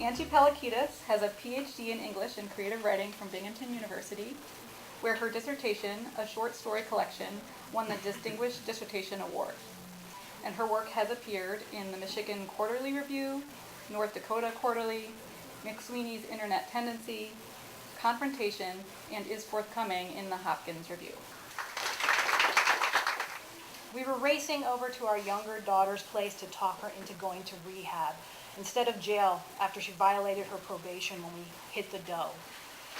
Angie Pelekidis has a PhD in English and creative writing from Binghamton University, where her dissertation, a short story collection, won the Distinguished Dissertation Award. And her work has appeared in the Michigan Quarterly Review, North Dakota Quarterly, McSweeney's Internet Tendency, Confrontation, and is forthcoming in the Hopkins Review. We were racing over to our younger daughter's place to talk her into going to rehab instead of jail after she violated her probation when we hit the dough.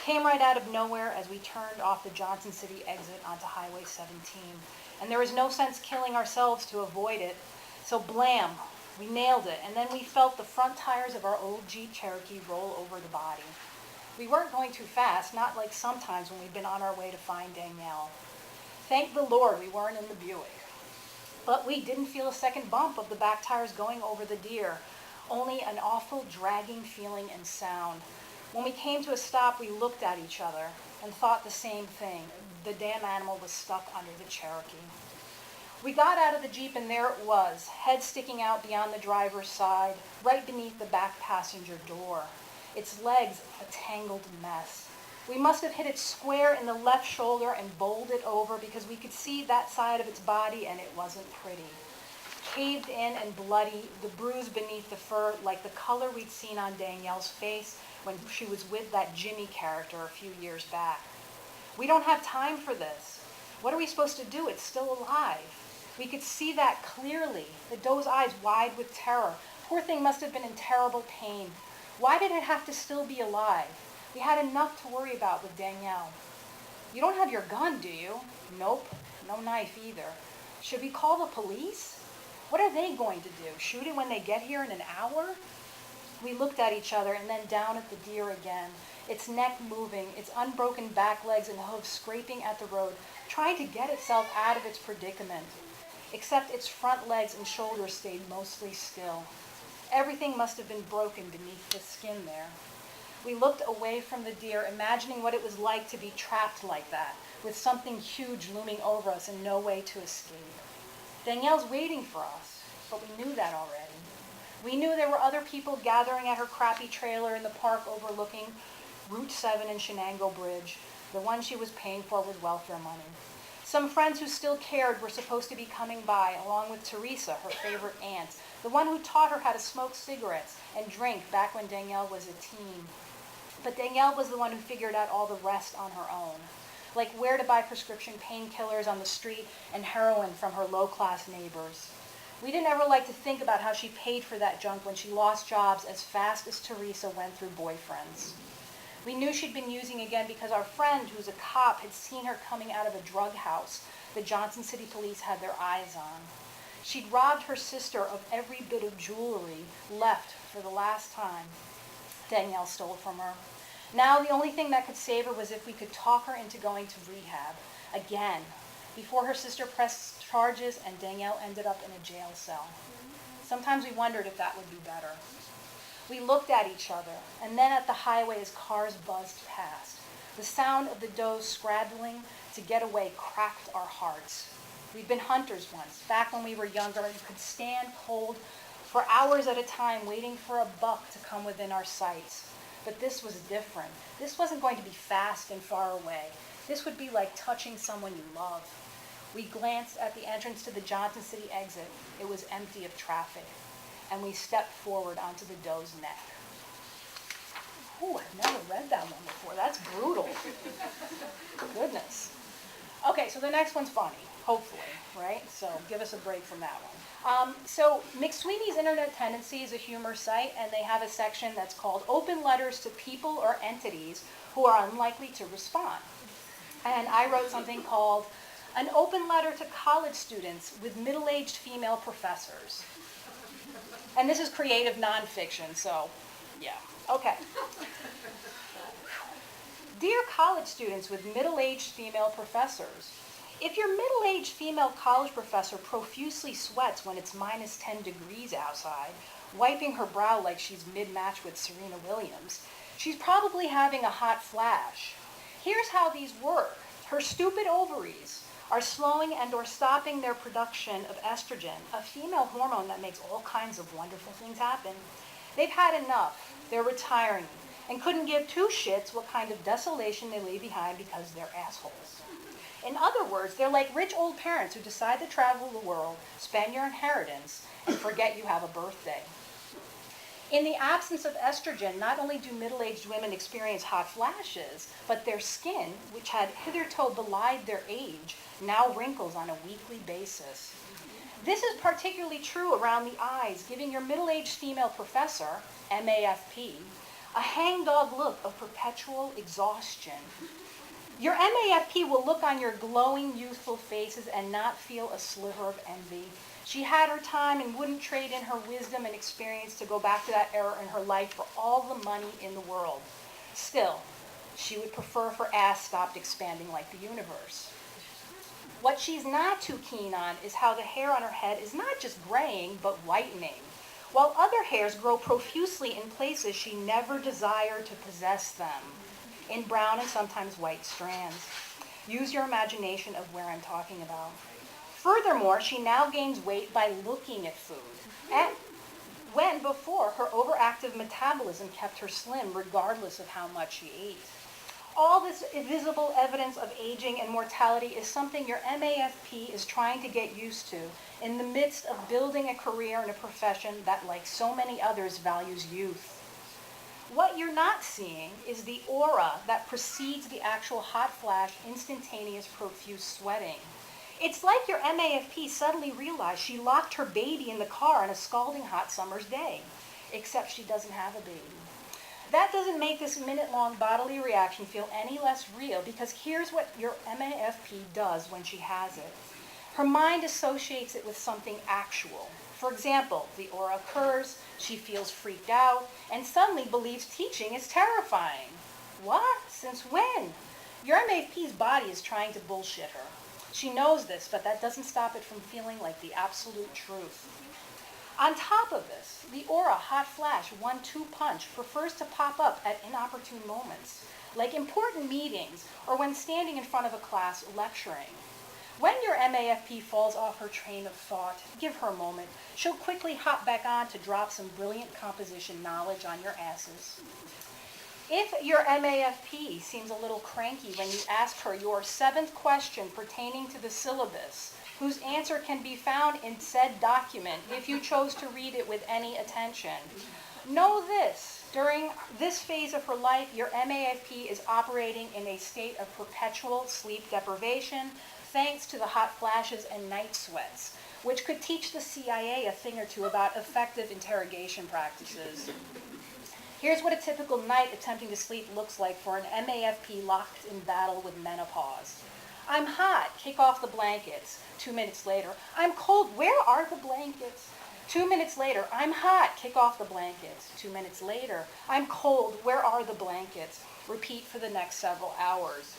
Came right out of nowhere as we turned off the Johnson City exit onto Highway 17. And there was no sense killing ourselves to avoid it. So blam, we nailed it. And then we felt the front tires of our old Jeep Cherokee roll over the body. We weren't going too fast, not like sometimes when we've been on our way to find Danielle. Thank the Lord we weren't in the Buick. But we didn't feel a second bump of the back tires going over the deer, only an awful dragging feeling and sound. When we came to a stop, we looked at each other and thought the same thing. The damn animal was stuck under the Cherokee. We got out of the Jeep and there it was, head sticking out beyond the driver's side, right beneath the back passenger door. Its legs a tangled mess. We must have hit it square in the left shoulder and bowled it over because we could see that side of its body and it wasn't pretty. Caved in and bloody, the bruise beneath the fur like the color we'd seen on Danielle's face when she was with that Jimmy character a few years back. We don't have time for this. What are we supposed to do? It's still alive. We could see that clearly, the doe's eyes wide with terror. Poor thing must have been in terrible pain. Why did it have to still be alive? We had enough to worry about with Danielle. You don't have your gun, do you? Nope, no knife either. Should we call the police? What are they going to do? Shoot it when they get here in an hour? We looked at each other and then down at the deer again, its neck moving, its unbroken back legs and hooves scraping at the road, trying to get itself out of its predicament. Except its front legs and shoulders stayed mostly still. Everything must have been broken beneath the skin there. We looked away from the deer, imagining what it was like to be trapped like that, with something huge looming over us and no way to escape. Danielle's waiting for us, but we knew that already. We knew there were other people gathering at her crappy trailer in the park overlooking Route 7 and Shenango Bridge, the one she was paying for with welfare money. Some friends who still cared were supposed to be coming by, along with Teresa, her favorite aunt, the one who taught her how to smoke cigarettes and drink back when Danielle was a teen. But Danielle was the one who figured out all the rest on her own, like where to buy prescription painkillers on the street and heroin from her low-class neighbors. We didn't ever like to think about how she paid for that junk when she lost jobs as fast as Teresa went through boyfriends. We knew she'd been using again because our friend, who's a cop, had seen her coming out of a drug house the Johnson City police had their eyes on. She'd robbed her sister of every bit of jewelry left for the last time Danielle stole from her. Now the only thing that could save her was if we could talk her into going to rehab again, before her sister pressed charges and Danielle ended up in a jail cell. Sometimes we wondered if that would be better. We looked at each other, and then at the highway as cars buzzed past. The sound of the does scrabbling to get away cracked our hearts. We'd been hunters once, back when we were younger, and could stand cold for hours at a time waiting for a buck to come within our sights. But this was different. This wasn't going to be fast and far away. This would be like touching someone you love. We glanced at the entrance to the Johnson City exit. It was empty of traffic. And we stepped forward onto the doe's neck. Ooh, I've never read that one before. That's brutal. Goodness. Okay, so the next one's funny, hopefully, right? So give us a break from that one. So McSweeney's Internet Tendency is a humor site, and they have a section that's called Open Letters to People or Entities Who Are Unlikely to Respond. And I wrote something called An Open Letter to College Students with Middle-Aged Female Professors. And this is creative nonfiction, so yeah, okay. Dear college students with middle-aged female professors, if your middle-aged female college professor profusely sweats when it's minus 10 degrees outside, wiping her brow like she's mid-match with Serena Williams, she's probably having a hot flash. Here's how these work. Her stupid ovaries are slowing and or stopping their production of estrogen, a female hormone that makes all kinds of wonderful things happen. They've had enough. They're retiring and couldn't give two shits what kind of desolation they leave behind because they're assholes. In other words, they're like rich old parents who decide to travel the world, spend your inheritance, and forget you have a birthday. In the absence of estrogen, not only do middle-aged women experience hot flashes, but their skin, which had hitherto belied their age, now wrinkles on a weekly basis. This is particularly true around the eyes, giving your middle-aged female professor, MAFP, a hangdog look of perpetual exhaustion. Your MAFP will look on your glowing, youthful faces and not feel a sliver of envy. She had her time and wouldn't trade in her wisdom and experience to go back to that era in her life for all the money in the world. Still, she would prefer if her ass stopped expanding like the universe. What she's not too keen on is how the hair on her head is not just graying, but whitening, while other hairs grow profusely in places she never desired to possess them, in brown and sometimes white strands. Use your imagination of where I'm talking about. Furthermore, she now gains weight by looking at food, and when before her overactive metabolism kept her slim regardless of how much she ate. All this visible evidence of aging and mortality is something your MAFP is trying to get used to in the midst of building a career in a profession that, like so many others, values youth. What you're not seeing is the aura that precedes the actual hot flash, instantaneous, profuse sweating. It's like your MAFP suddenly realized she locked her baby in the car on a scalding hot summer's day, except she doesn't have a baby. That doesn't make this minute-long bodily reaction feel any less real, because here's what your MAFP does when she has it. Her mind associates it with something actual. For example, the aura occurs, she feels freaked out, and suddenly believes teaching is terrifying. What? Since when? Your MAFP's body is trying to bullshit her. She knows this, but that doesn't stop it from feeling like the absolute truth. On top of this, the aura hot flash 1-2 punch prefers to pop up at inopportune moments, like important meetings or when standing in front of a class lecturing. When your MAFP falls off her train of thought, give her a moment. She'll quickly hop back on to drop some brilliant composition knowledge on your asses. If your MAFP seems a little cranky when you ask her your 7th question pertaining to the syllabus, whose answer can be found in said document if you chose to read it with any attention, know this: during this phase of her life, your MAFP is operating in a state of perpetual sleep deprivation thanks to the hot flashes and night sweats, which could teach the CIA a thing or two about effective interrogation practices. Here's what a typical night attempting to sleep looks like for an MAFP locked in battle with menopause. I'm hot, kick off the blankets. 2 minutes later, I'm cold, where are the blankets? 2 minutes later, I'm hot, kick off the blankets. 2 minutes later, I'm cold, where are the blankets? Repeat for the next several hours.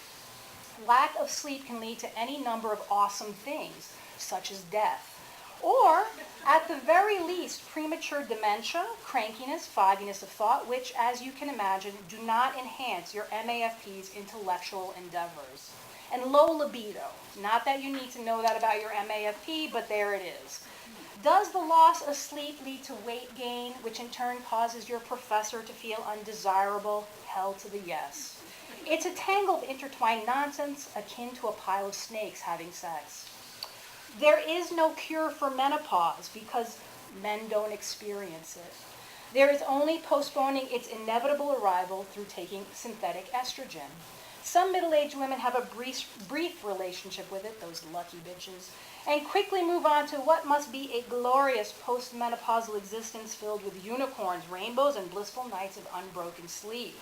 Lack of sleep can lead to any number of awesome things, such as death. Or, at the very least, premature dementia, crankiness, fogginess of thought, which, as you can imagine, do not enhance your MAFP's intellectual endeavors. And low libido. Not that you need to know that about your MAFP, but there it is. Does the loss of sleep lead to weight gain, which in turn causes your professor to feel undesirable? Hell to the yes. It's a tangle of intertwined nonsense akin to a pile of snakes having sex. There is no cure for menopause because men don't experience it. There is only postponing its inevitable arrival through taking synthetic estrogen. Some middle-aged women have a brief relationship with it, those lucky bitches, and quickly move on to what must be a glorious post-menopausal existence filled with unicorns, rainbows, and blissful nights of unbroken sleep.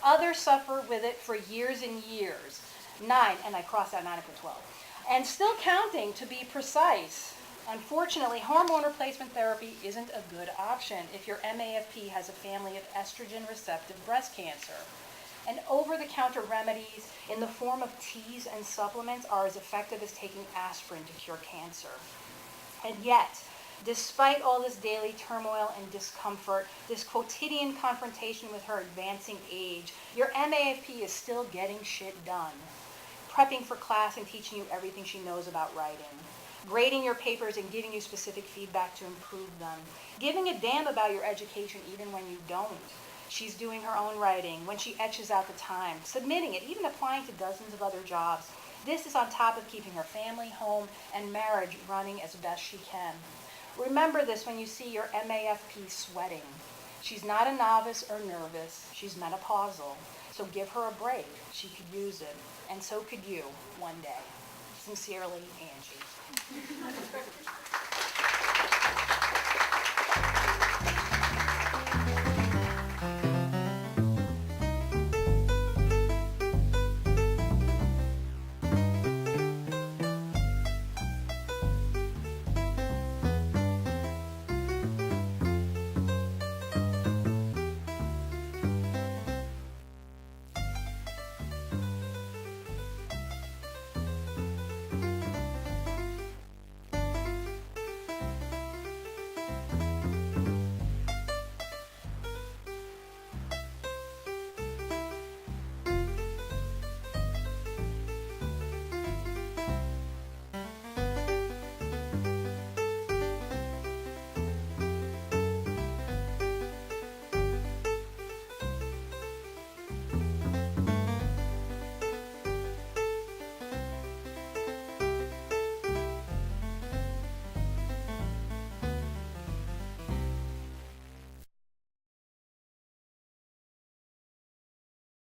Others suffer with it for years and years. 9, and I crossed out 9 and put 12. And still counting, to be precise. Unfortunately, hormone replacement therapy isn't a good option if your MAFP has a family of estrogen-receptive breast cancer. And over-the-counter remedies in the form of teas and supplements are as effective as taking aspirin to cure cancer. And yet, despite all this daily turmoil and discomfort, this quotidian confrontation with her advancing age, your MAFP is still getting shit done. Prepping for class and teaching you everything she knows about writing. grading your papers and giving you specific feedback to improve them, giving a damn about your education even when you don't. She's doing her own writing, when she etches out the time, submitting it, even applying to dozens of other jobs. This is on top of keeping her family, home, and marriage running as best she can. Remember this when you see your MAFP sweating. She's not a novice or nervous. She's menopausal. So give her a break. She could use it. And so could you one day. Sincerely, Angie.